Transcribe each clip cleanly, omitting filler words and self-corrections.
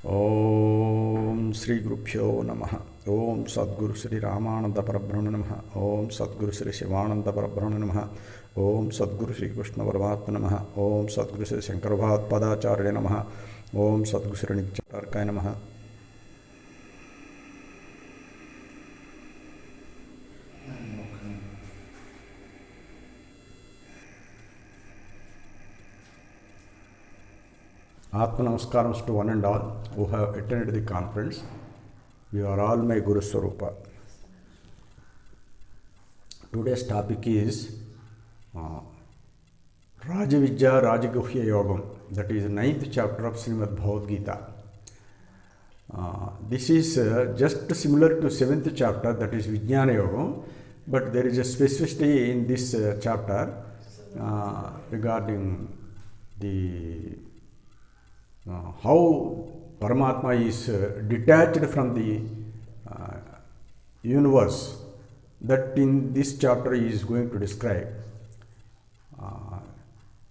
ओम श्री गुरुभ्यो नमः। ओम सद्गुरु श्री रामानंद परब्रह्मणे नमः। ओम सद्गुरु श्री शिवानंद परब्रह्मणे नमः। ओम सद्गुरु श्री कृष्ण परमात्मा नमः। ओम सद्गुरु श्री शंकर भगवत्पादाचार्य नमः। ओम सद्गुरु श्री नित्यानंदार्काय नमः। Atma Namaskaram to one and all who have attended the conference. You are all my Guru Swarupa. Today's topic is Rajavidya Rajaguhya Yogam, that is the 9th chapter of Srimad Bhagavad Gita. This is just similar to 7th chapter, that is Vijnana Yogam, but there is a specificity in this chapter regarding the how Paramatma is detached from the universe, that in this chapter he is going to describe.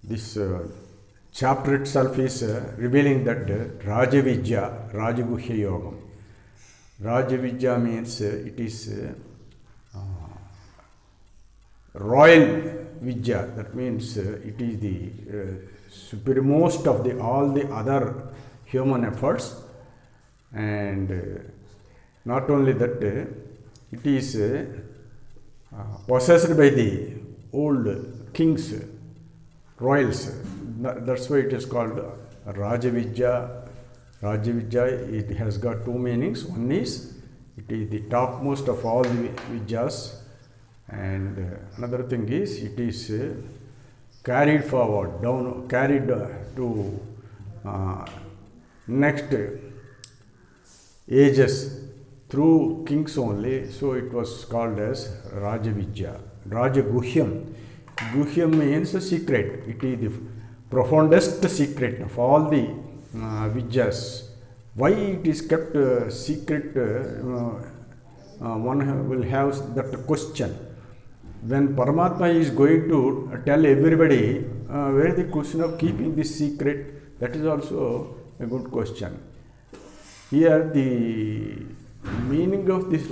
This chapter itself is revealing that Rajavidya, Rajaguhya Yogam. Rajavidya means it is royal Vidya, that means it is the superiormost of all the other human efforts, and not only that, it is possessed by the old kings, royals. That's why it is called Rajavidya. Rajavidya, it has got two meanings. One is it is the topmost of all the Vidyas, and another thing is it is carried forward, carried to next ages through kings only. So it was called as Rajavidya. Rajaguhyam. Guhyam means a secret. It is the profoundest secret of all the Vidyas. Why it is kept secret? One will have that question. When Paramatma is going to tell everybody, where is the question of keeping this secret? That is also a good question. Here the meaning of this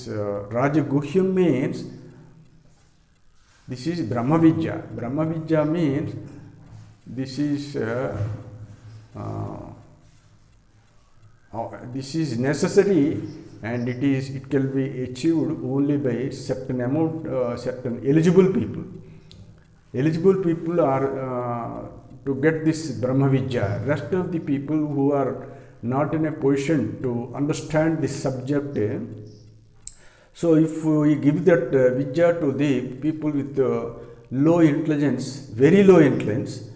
Rajaguhyam means this is Brahmavidya. Brahmavidya means this is necessary, and it can be achieved only by certain amount, certain eligible people. Eligible people are to get this Brahmavidya. Rest of the people who are not in a position to understand this subject. So if we give that Vidya to the people with low intelligence, very low intelligence,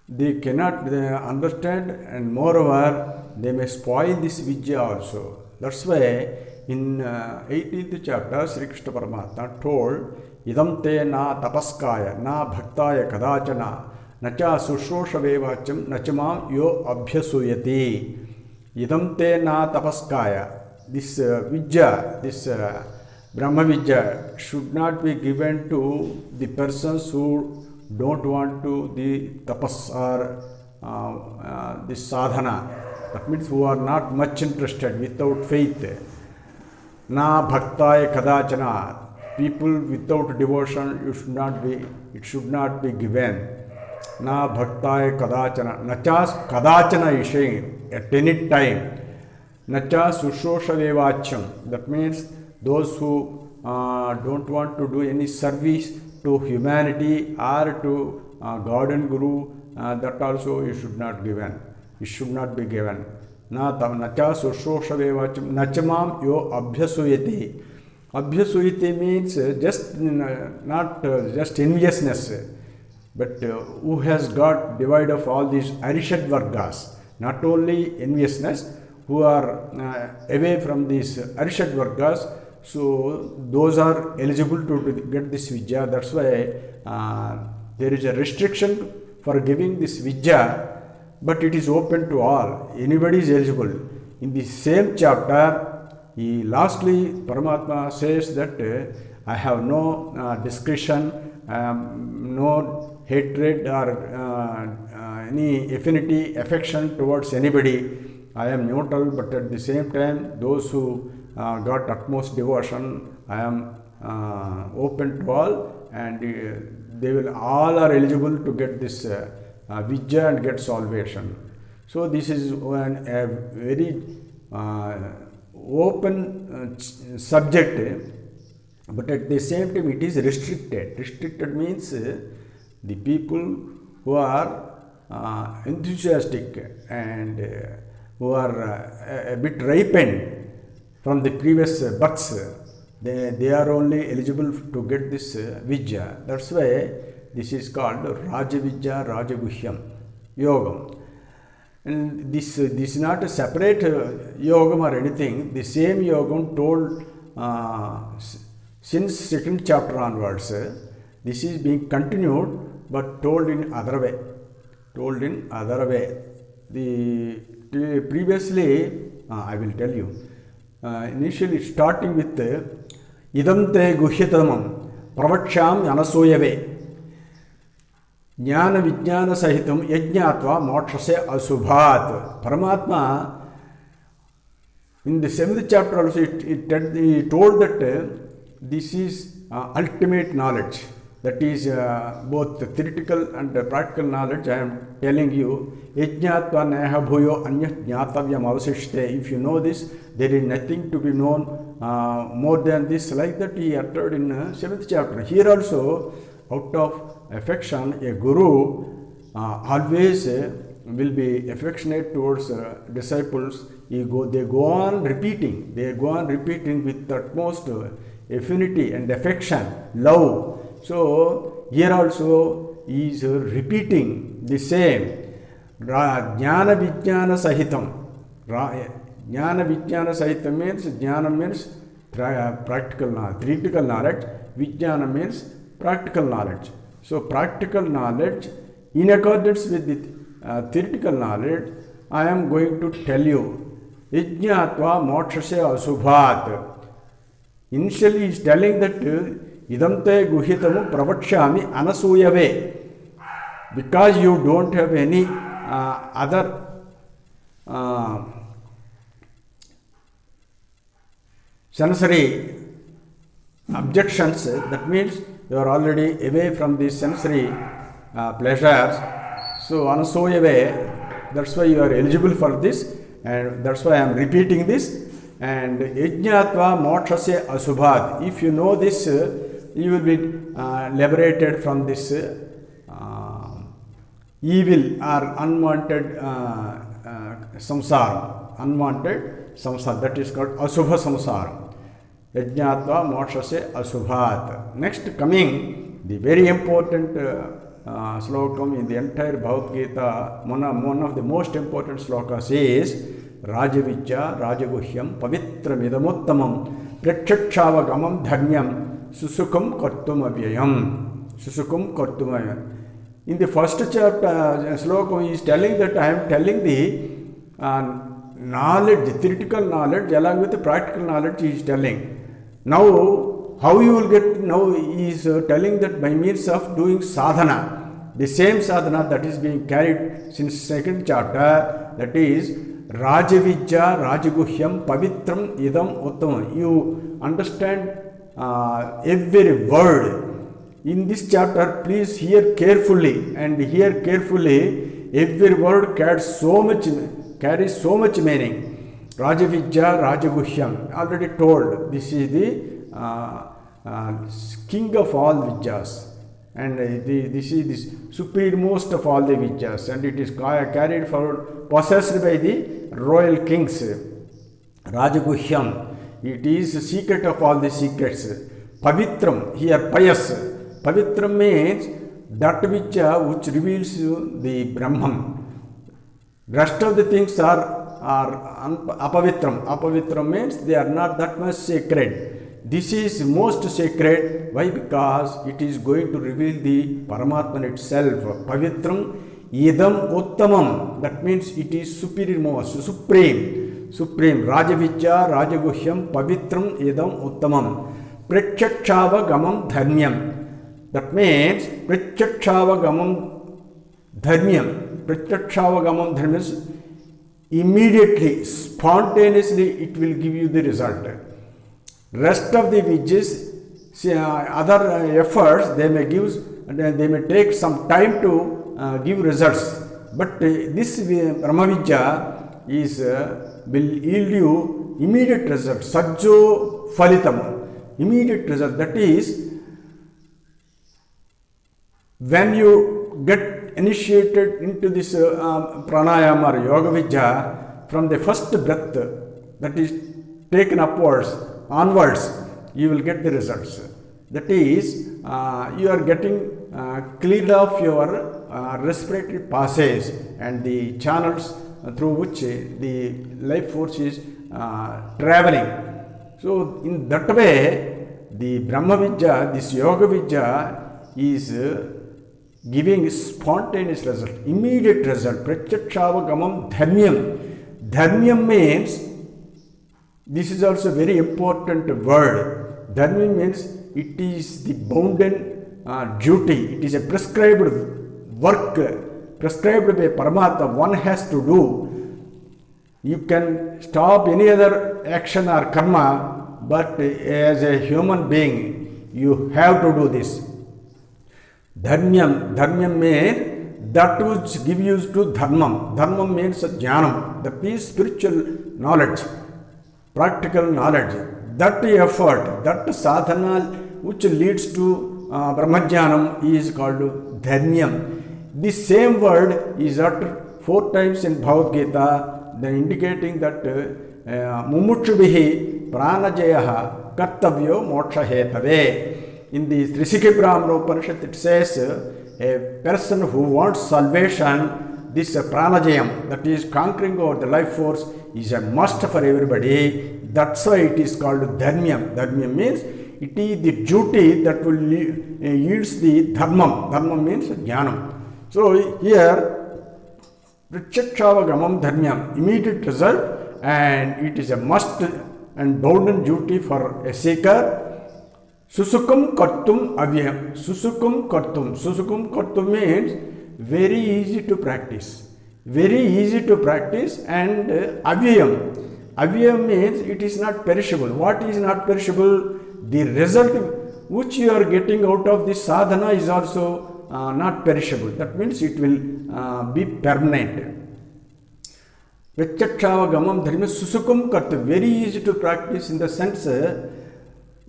they cannot understand, and moreover they may spoil this Vidya also. That's why in 18th chapter, Sri Krishna Paramatma told, Idam te na tapaskaya, na bhaktaya kadachana, na cha sushosha vevacham, na chamam yo abhyasuyati. Idam te na tapaskaya. This Vidya, this Brahma Vidya should not be given to the persons who don't want to the tapas or this sadhana. That means who are not much interested, without faith. Na bhaktaya kadachana. People without devotion, it should not be given. Na bhaktaya kadachana. Nachas kadachana is saying at any time. Nacha sushosha devacham. That means those who don't want to do any service to humanity or to God and Guru, that also it should not given. It should not be given. Nacha sushosha devacham nachamam yo abhyasuyati. Abhyasuyati means not just enviousness, but who has got divide of all these Arishad Vargas. Not only enviousness, who are away from these Arishad Vargas, so those are eligible to get this Vidya. That's why there is a restriction for giving this Vidya, but it is open to all. Anybody is eligible. In the same chapter, lastly, Paramatma says that I have no discretion, no hatred or any affinity, affection towards anybody. I am neutral, but at the same time, those who got utmost devotion, I am open to all, and they will all are eligible to get this Vijja and get salvation. So this is a very open subject, but at the same time it is restricted. Restricted means the people who are enthusiastic and who are a bit ripened from the previous births, they are only eligible to get this Vijja. That's why this is called Raja Vijja Rajaguhyam Yogam. And this is not a separate yogam or anything. The same yogam told since second chapter onwards. This is being continued, but told in other way. Told in other way. The previously, I will tell you. Initially, starting with idam te guhyatamam pravaksham anasuyave jnana vijnana sahitam yajnatva mokshasya asubhat. Paramatma, in the 7th chapter also, he told that this is ultimate knowledge. That is both theoretical and practical knowledge. I am telling you, yajnatva neha bhuyo anya jnatavyam avasishte. If you know this, there is nothing to be known more than this. Like that he uttered in 7th chapter. Here also, out of affection, a guru always will be affectionate towards disciples. They go on repeating. They go on repeating with the utmost affinity and affection, love. So here also he is repeating the same. Jnana Vijnana Sahitam. Jnana Vijnana Sahitam means Jnana means practical knowledge, theoretical knowledge. Vijnana means practical knowledge. So practical knowledge, in accordance with the theoretical knowledge, I am going to tell you. Yajnatva mokshasya asubhat. Initially he is telling that idam te guhyatamu pravakshami anasuyave. Because you don't have any other sensory objections, that means you are already away from these sensory pleasures. So anasuyave, that's why you are eligible for this, and that's why I am repeating this. And yajnatva mokshasya asubhat. If you know this, you will be liberated from this evil or unwanted samsara. Unwanted samsara, that is called asubha samsara. Yajnatva mokshasya asubhat. Next coming, the very important slokam in the entire Bhagavad Gita, one of the most important slokas is Rajavijja Rajaguhyam Pavitramidamuttamam Prakshakshavagamam Dharmyam Susukam Kartum Avyayam. Susukam Kartum Avyayam. In the first chapter, sloka he is telling that I am telling the knowledge, the theoretical knowledge along with the practical knowledge he is telling. Now, how you will get, now he is telling that by means of doing sadhana, the same sadhana that is being carried since second chapter, that is Rajavijja Rajaguhyam Pavitram Idam Uttamam. You understand every word in this chapter. Please hear carefully, and hear carefully. Every word carries so much meaning. Rajavijja Rajaguhyam, already told, this is the king of all Vijjas, and this is the supremest of all the Vijjas, and it is carried forward, possessed by the royal kings. Rajaguhyam, it is the secret of all the secrets. Pavitram, here pious. Pavitram means that which reveals the Brahman. Rest of the things are apavitram. Apavitram means they are not that much sacred. This is most sacred. Why? Because it is going to reveal the Paramatman itself. Pavitram idam uttamam. That means it is superior most, supreme. Rajavijja Rajaguhyam Pavitram idam uttamam. Prakshakshava gamam dharmyam. That means Prakshakshava gamam dharmyam. Pratyakshavagamam dharma is immediately, spontaneously it will give you the result. Rest of the vidya's other efforts, they may take some time to give results. But this Brahma Vidya is will yield you immediate result. Sajjo phalitam, immediate result. That is, when you get initiated into this pranayama or yoga vidya, from the first breath that is taken upwards, onwards, you will get the results. That is, you are getting cleared off your respiratory passage and the channels through which the life force is traveling. So, in that way, the Brahma Vidya, this Yoga Vidya is giving spontaneous result, immediate result. Pratyakshavagamam dharmyam. Dharmyam means, this is also very important word. Dharmyam means it is the bounden duty. It is a prescribed work, prescribed by Paramatma, one has to do. You can stop any other action or karma, but as a human being, you have to do this. Dharmyam. Dharmyam means that which gives you to dharmam. Dharmam means jnanam, that is spiritual knowledge, practical knowledge. That effort, that sadhana which leads to Brahmajnanam is called dharmyam. This same word is uttered 4 times in Bhagavad Gita, then indicating that mumukshubihi pranajayaha kartavyo moksha hetave. In the Trishikhi Brahmana Upanishad, it says a person who wants salvation, this pranajayam, that is conquering over the life force, is a must for everybody. That's why it is called dharmyam. Dharmyam means it is the duty that will yields the dharmam. Dharmam means jnanam. So here, pratyakshavagamam dharmyam, immediate result, and it is a must and bounden duty for a seeker. Susukam kartum avyam. Susukam kartum. Susukam kartum means very easy to practice. Very easy to practice, and avyam. Avyam means it is not perishable. What is not perishable? The result which you are getting out of this sadhana is also not perishable. That means it will be permanent. Pratyakshavagamam dharma susukam kartum. Very easy to practice in the sense,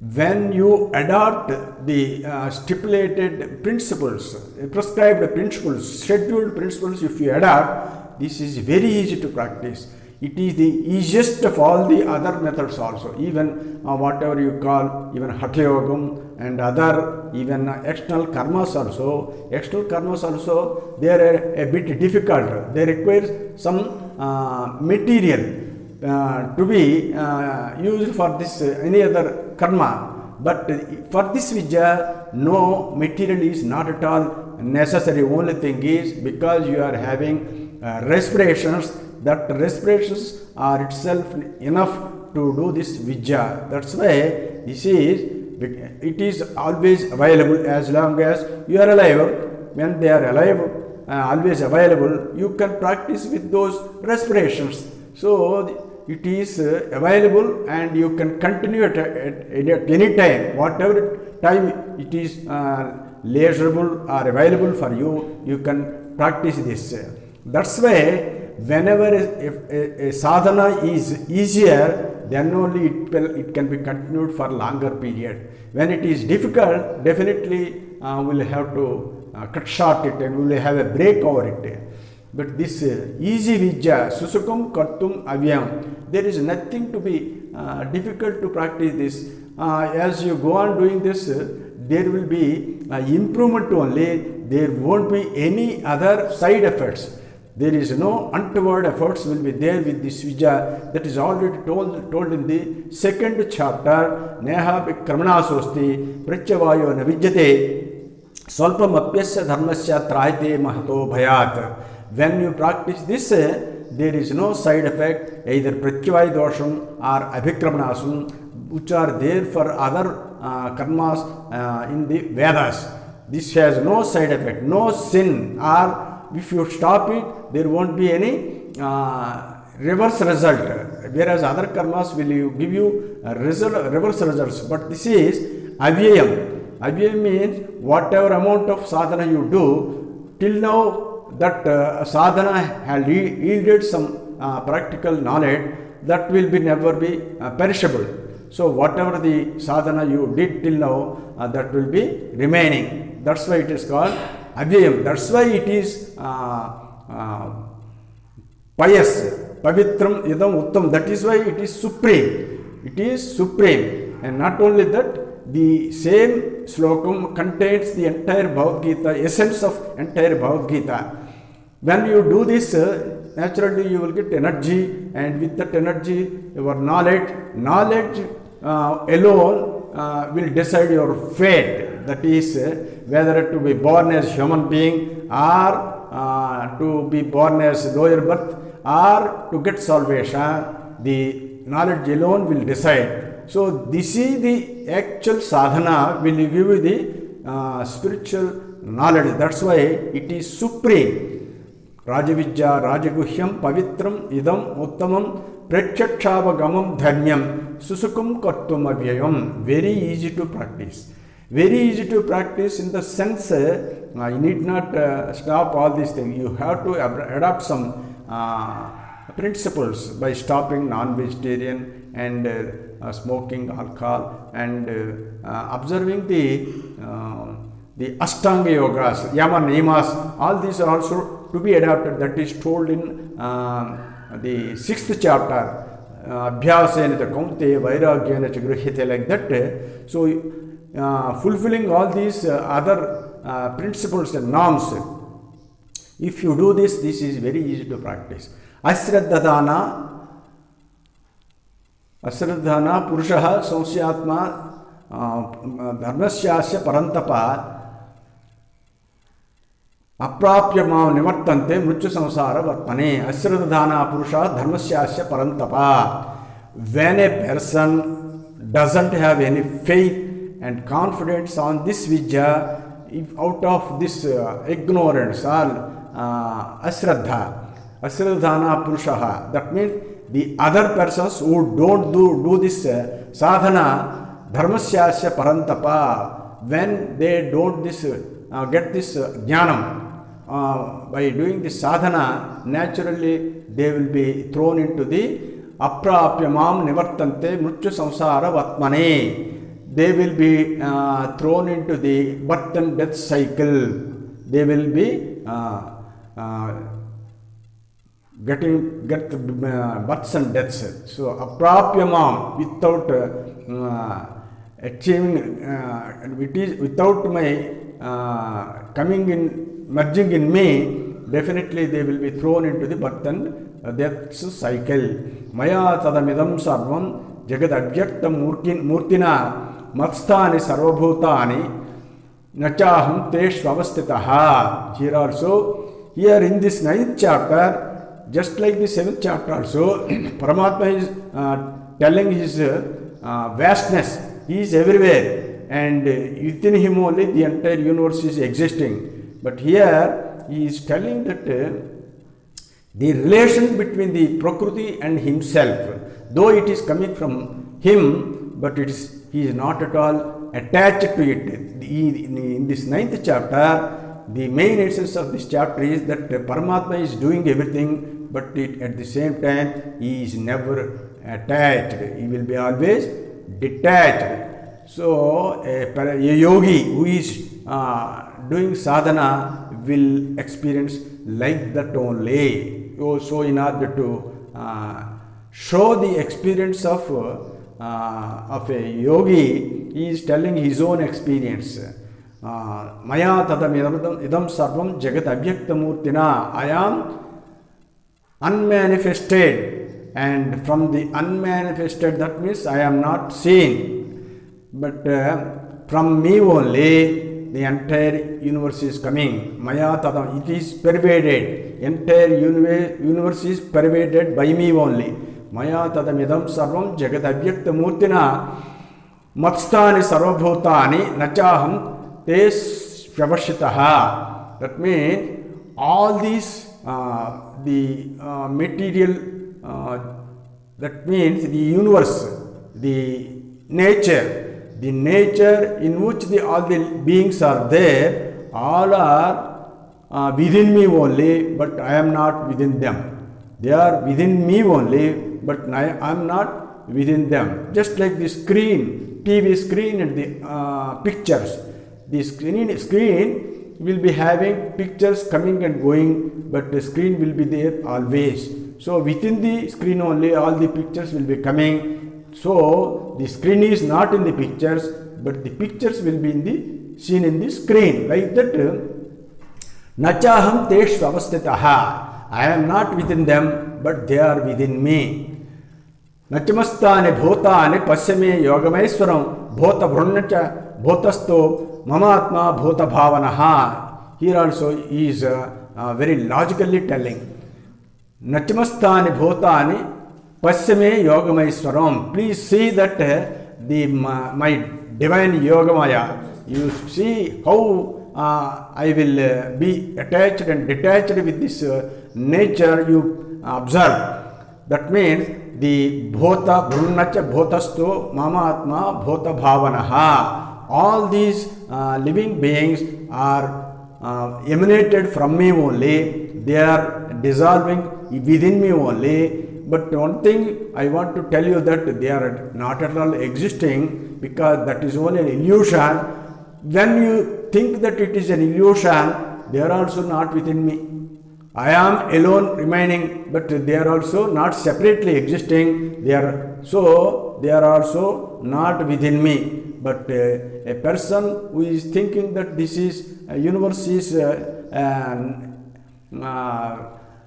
when you adopt the stipulated principles, prescribed principles, scheduled principles, if you adopt, this is very easy to practice. It is the easiest of all the other methods also. Even whatever you call, even Hatha Yogam and other, even external karmas also. External karmas also, they are a bit difficult. They require some material to be used for this any other karma, but for this vidya no material is not at all necessary. Only thing is, because you are having respirations, that respirations are itself enough to do this vidya. That's why this is, it is always available as long as you are alive. When they are alive, always available, you can practice with those respirations. So it is available, and you can continue at any time. Whatever time it is leisurable or available for you, you can practice this. That's why whenever a sadhana is easier, then only it can be continued for longer period. When it is difficult, definitely we'll have to cut short it, and we'll have a break over it. But this easy vidya, susukam kartum avyam, there is nothing to be difficult to practice this. As you go on doing this, there will be improvement only. There won't be any other side effects. There is no untoward efforts will be there with this vidya. That is already told in the second chapter. Neha vikramana sosti pratyavayo navidyate swalpam apyasya dharmasya trayate mahato bhayat. When you practice this, there is no side effect, either pratyavaya dosham or abhikramanasam, which are there for other karmas in the Vedas. This has no side effect, no sin or if you stop it, there won't be any reverse result, whereas other karmas will give you reverse results. But this is avyayam. Avyayam means whatever amount of sadhana you do, till now that sadhana has yielded some practical knowledge that will be never be perishable. So whatever the sadhana you did till now, that will be remaining. That's why it is called avyayam. That's why it is pious. Pavitram idam uttam. That is why it is supreme. It is supreme. And not only that, the same slokam contains the entire Bhagavad Gita, essence of entire Bhagavad Gita. When you do this, naturally you will get energy, and with that energy, your knowledge alone will decide your fate. That is, whether to be born as human being, or to be born as lower birth, or to get salvation. The knowledge alone will decide. So this is the actual sadhana will give you the spiritual knowledge. That's why it is supreme. Rajavidya Rajaguhyam Pavitram Idam Uttamam Prekshakshavagamam Dharmyam Susukum Kartum Avyayam. Very easy to practice. Very easy to practice in the sense you need not stop all these things. You have to adopt some principles by stopping non-vegetarian and smoking alcohol, and observing the Ashtanga yogas, Yama Niyamas. All these are also to be adapted. That is told in the 6th chapter, Abhyasena Kaunte Vairagyena Chagruhyate, like that. So fulfilling all these other principles and norms, if you do this, this is very easy to practice. Asraddhadana Purushaha Samsyatma Dharmasyasya Parantapa Aprapyama Nivartante Mrityu Samsara Vartmane. Asraddhana Purusha Dharmasyasya Parantapa. When a person doesn't have any faith and confidence on this vidya, if out of this ignorance or asraddhana purushaha, that means the other persons who don't do this sadhana, dharmasyasya parantapa, when they don't get this jnanam by doing this sadhana, naturally they will be thrown into the aprapyamam nivartante mrityu samsara vatmane. They will be thrown into the birth and death cycle. They will be get births and deaths. So aprapyamam, without achieving, it is without my merging in me, definitely they will be thrown into the birth and death cycle. Maya tadamidam sarvam jagad avyaktam murtina Matstani sarvabhutani nachaham teshvavastitaha. Here also, here in this 9th chapter, just like the 7th chapter also, Paramatma is telling his vastness. He is everywhere, and within him only the entire universe is existing. But here he is telling that the relation between the Prakriti and himself, though it is coming from him, but he is not at all attached to it. In this 9th chapter, the main essence of this chapter is that Paramatma is doing everything, but at the same time he is never attached. He will be always detached. So a yogi who is doing sadhana will experience like that only. So in order to show the experience of a yogi, he is telling his own experience. Maya tadam idam sarvam jagat avyaktamurtina. I am unmanifested, and from the unmanifested, that means I am not seen, but from me only the entire universe is coming. Maya tadam, it is pervaded. Entire universe is pervaded by me only. Maya tadamidam sarvam jagat avyakta murtina matstani sarvabhutani nachaham tes shavashitaha. That means all these the material, that means the universe, the nature in which all the beings are there, all are within me only, but I am not within them. They are within me only, but I am not within them. Just like the screen, TV screen and the pictures. The screen will be having pictures coming and going, but the screen will be there always. So within the screen only all the pictures will be coming. So the screen is not in the pictures, but the pictures will be seen in the screen. Like that, nachaham teshu avastitaha. I am not within them, but they are within me. Nachamastani bhutani pasyame yogamaiswaram bhuta brunnacha bhutasto mamatma bhuta bhavanaha. Here also is very logically telling. Nachamastani bhutani pasyame yogamaiswaram. Please see that my divine yogamaya. You see how I will be attached and detached with this nature you observe. That means the bhota brunnacha bhotasto mama atma bhota bhavanaha. All these living beings are emanated from me only. They are dissolving within me only. But one thing I want to tell you, that they are not at all existing, because that is only an illusion. When you think that it is an illusion, they are also not within me. I am alone remaining, but they are also not separately existing. They are also not within me. But a person who is thinking that this is universe is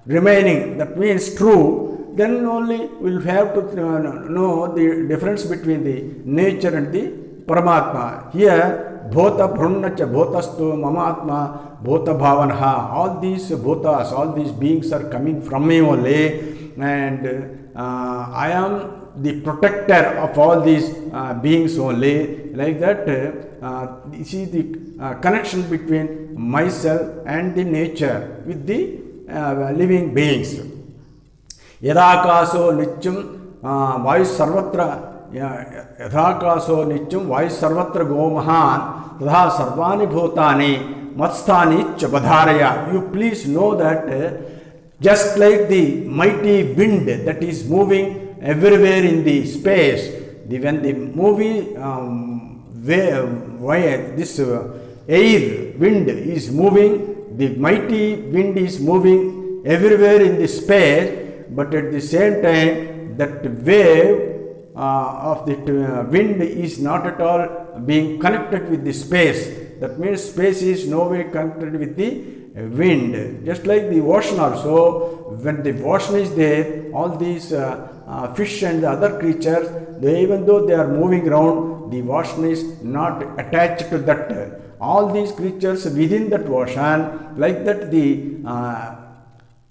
remaining, that means true, then only we will have to know the difference between the nature and the Paramatma. Here, Bhota Brunnacha Bhotastu Mamatma Bhota Bhavanaha. All these bhotas, all these beings are coming from me only, and I am the protector of all these beings only. Like that, you see the connection between myself and the nature with the living beings. Yadakaso nityam vayu sarvatra yadakaso nityam vayu sarvatra gomahan tadha sarvani bhutani matstani chabadharaya. You please know that just like the mighty wind that is moving everywhere in the space, when the movie this air wind is moving, the mighty wind is moving everywhere in the space, but at the same time that wave of the wind is not at all being connected with the space. That means space is no way connected with the wind. Just like the ocean also, when the ocean is there, all these fish and the other creatures, even though they are moving around, the ocean is not attached to that. All these creatures within that ocean, like that the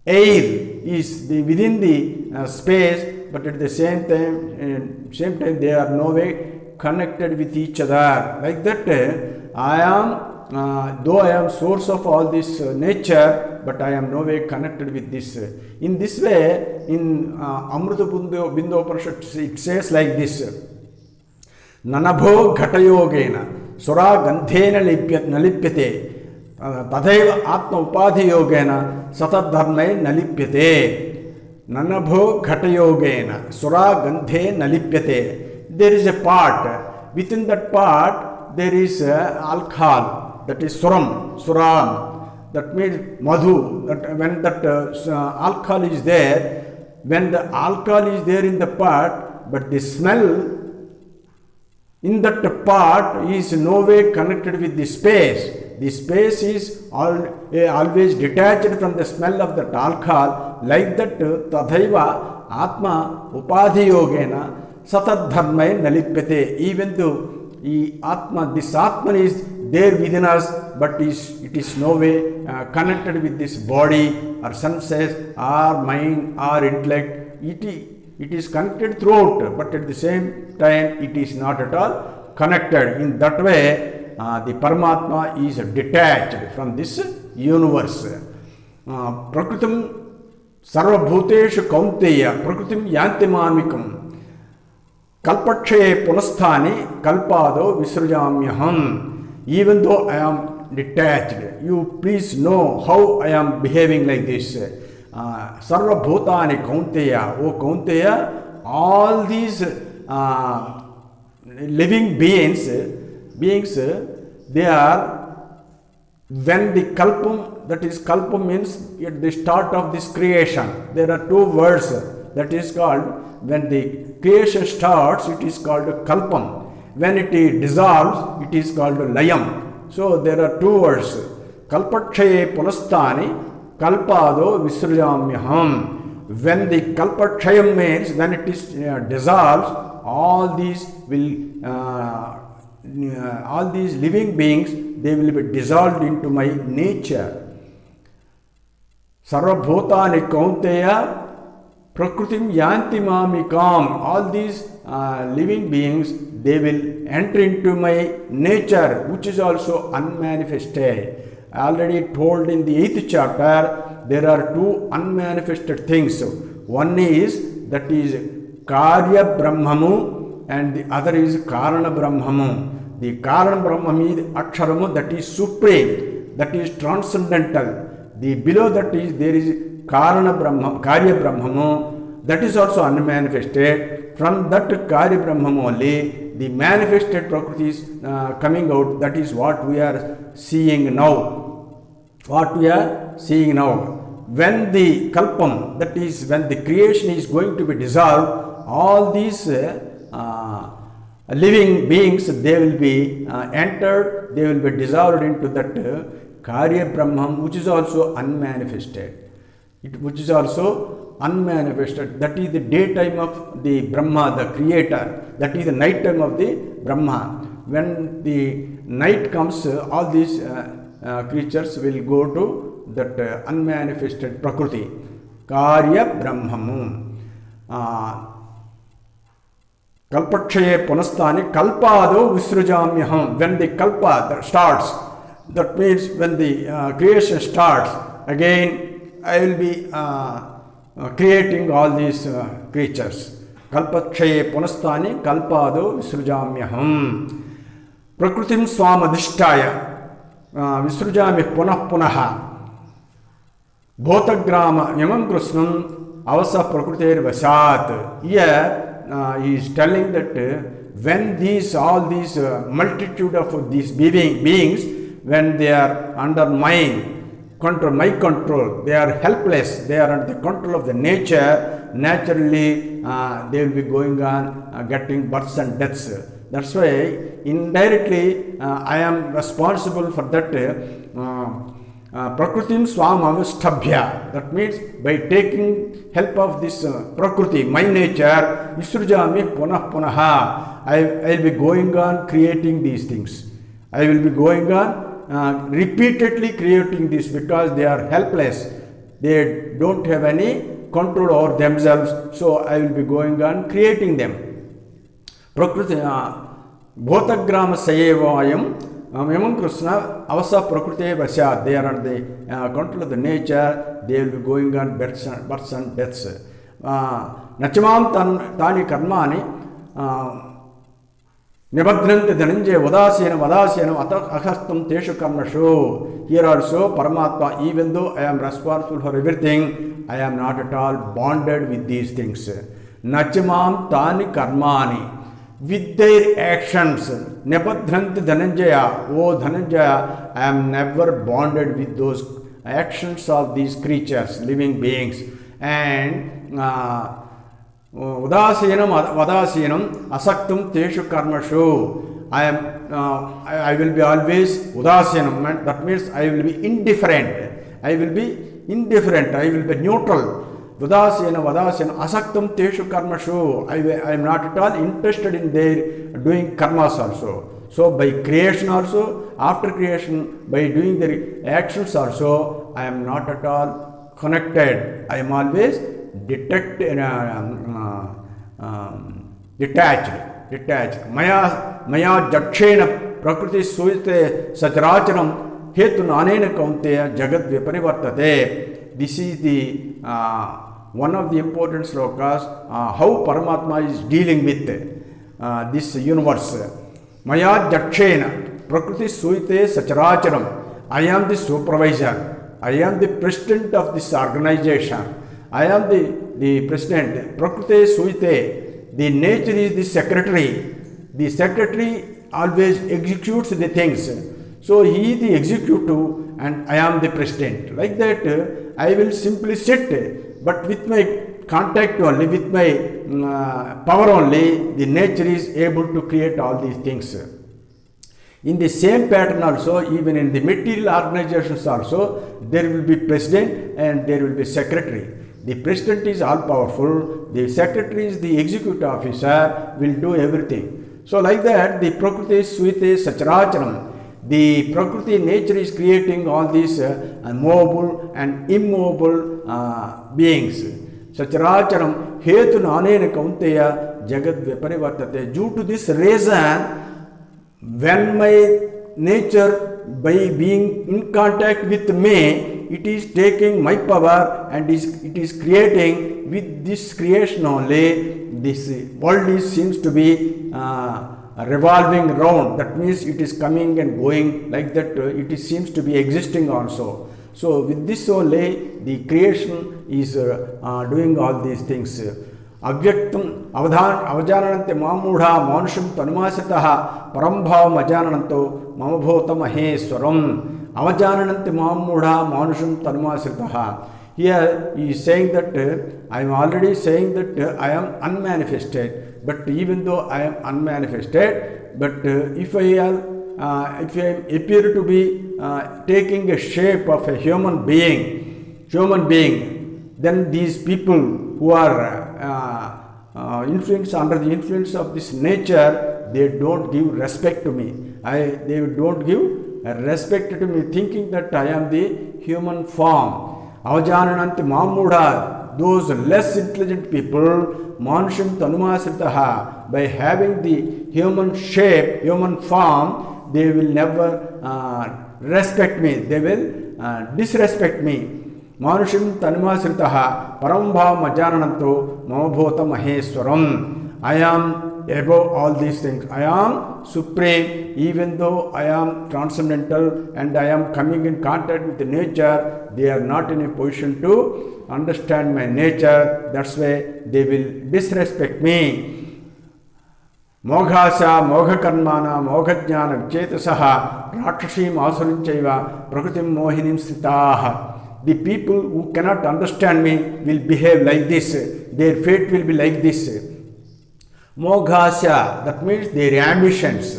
air is within the space, but at the same time they are no way connected with each other. Like that, I am, though I am source of all this nature, but I am no way connected with this. In this way, in Amrita Bindu it says like this: Nanabho Ghatayogena Sura Gandhena Nalipyate Tadeva Atma Upadhi Yogena Satadharme Nalipyate. Nanabho Ghatayogena Sura Gandhe Nalipyate. There is a part, within that part there is alcohol, that is suram, that means madhu. That when that alcohol is there, when the alcohol is there in the part, but the smell in that part is no way connected with the space. The space is always detached from the smell of that alcohol. Like that, tadhaiva atma upadhi yogena satadharmai nalipyate. Even though this atman is there within us, but it is no way connected with this body or senses or mind or intellect. It is connected throughout, but at the same time it is not at all connected. In that way, the Paramatma is detached from this universe. प्रकृतिं सर्वभूतेषु कौन्तेय प्रकृतिं यान्ति मामिकं कल्पक्षये पुनस्तानि कल्पादो विसृजाम्यहम्. Even though I am detached, you please know how I am behaving like this. Sarva bhutani kaunteya, O Kaunteya, all these living beings, they are, when the kalpam, that is kalpam means at the start of this creation, there are two words that is called, when the creation starts, it is called kalpam. When it dissolves, it is called layam. So there are two words. Kalpakshaye punastani, kalpado visrujamyaham. When the kalpakshayam means, when it is dissolves, all these will, all these living beings, they will be dissolved into my nature. Sarvabhutani kaunteya prakritim yanti mamikam. All these living beings, they will enter into my nature, which is also unmanifested. I already told in the 8th chapter, there are two unmanifested things. One is, that is Karya Brahmamu, and the other is Karana Brahmamu. The Karana Brahmamu is Aksharamu, that is supreme, that is transcendental. The below that is, there is Karana Brahma, Karya Brahmamu, that is also unmanifested. From that Karya Brahmamu only, the manifested Prakriti is coming out. That is what we are seeing now. What we are seeing now. When the Kalpam, that is when the creation is going to be dissolved, all these living beings, they will be entered, they will be dissolved into that Karya Brahman, which is also unmanifested. Which is also unmanifested. That is the daytime of the Brahma, the creator. That is the night time of the Brahma. When the night comes, all these creatures will go to that unmanifested Prakriti. Karya Brahmamu. Kalpakshaye punastani kalpado visrujamyaham. When the kalpa starts, that means when the creation starts, again I will be creating all these creatures. Kalpakshaye punastani kalpado visrujamyaham. Prakritim swamadhishtaya visrujami punah punaha. Bhotagrama yamam krusnam avasa prakritir vasat. Here he is telling that when these, all these multitude of these beings, when they are under my control, they are helpless, they are under the control of the nature, naturally they will be going on getting births and deaths. That's why indirectly I am responsible for that. Prakritim swamavishtabhya. That means by taking help of this Prakriti, my nature, Visrujami punah punaha. I will be going on creating these things. I will be going on repeatedly creating this, because they are helpless. They don't have any control over themselves. So I will be going on creating them. Prakriti bhotagrama sayevayam. Yamam Krishna, Avasa Prakriti Vasya, they are under the control of the nature, they will be going on births and deaths. Nachamam Tani Karmani, Nibadranti Dhananjaya Vadasyanam Akhastam Teshu Karmashu. Here also, Paramatma, even though I am responsible for everything, I am not at all bonded with these things. Nachamam Tani Karmani. With their actions, Nebadranti Dhananjaya, O Dhananjaya, I am never bonded with those actions of these creatures, living beings. And Vadasyanam Asaktum Teshu Karmashu. I will be always Udasyanam, that means I will be indifferent. I will be neutral. Vadasyana asaktam teshu karmashu. I am not at all interested in their doing karmas also. So by creation also, after creation, by doing their actions also, I am not at all connected. I am always detached. Maya jakshena prakriti suyate sacharachanam hetu nanena kaunteya jagad viparivartate. This is the one of the important slokas, how Paramatma is dealing with this universe. Maya jakshena prakriti suite sacharacharam. I am the supervisor. I am the president of this organization. I am the president. Prakriti suite. The nature is the secretary. The secretary always executes the things. So he is the executive and I am the president. Like that, I will simply sit, but with my contact only, with my power only, the nature is able to create all these things. In the same pattern also, even in the material organizations also, there will be president and there will be secretary. The president is all powerful, the secretary is the executive officer, will do everything. So like that, the Prakriti Suite Sacharacharam, the Prakriti nature is creating all these movable and immovable beings. Sacharacharam hetu nanena kaunteya jagad viparivartate. Due to this reason, when my nature, by being in contact with me, it is taking my power and it is creating. With this creation only, this world seems to be revolving around. That means it is coming and going like that. It seems to be existing also. So with this only, the creation is doing all these things. Avyaktam avajananante mamudha manusham tanumasitaha parambhavam ajanananto mamabhota maheswaram. Avajananante mamudha manusham tanumasitaha. Here he is saying that I am already saying that I am unmanifested, but even though I am unmanifested, but if I appear to be taking a shape of a human being, then these people who are influenced under the influence of this nature, they don't give respect to me. They don't give respect to me, thinking that I am the human form. Avajanananti mamudha, those less intelligent people, manusham tanumasritaha, by having the human shape, human form, they will never respect me, they will disrespect me. Manusham tanumasritaha parambhavam ajanananto mamabhota maheswaram. I am above all these things. I am supreme, even though I am transcendental and I am coming in contact with the nature. They are not in a position to understand my nature. That's why they will disrespect me. Moghasa, Moghakarmana, Moghajnana, Chetasaha, Rakshashim Asurinchaiva, Prakritim Mohinim Sritaha. The people who cannot understand me will behave like this. Their fate will be like this. Moghasya, that means their ambitions.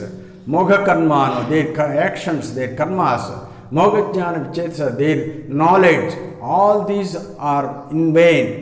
Mogha karmano, their actions, their karmas. Mogha jnana vichesa, their knowledge. All these are in vain.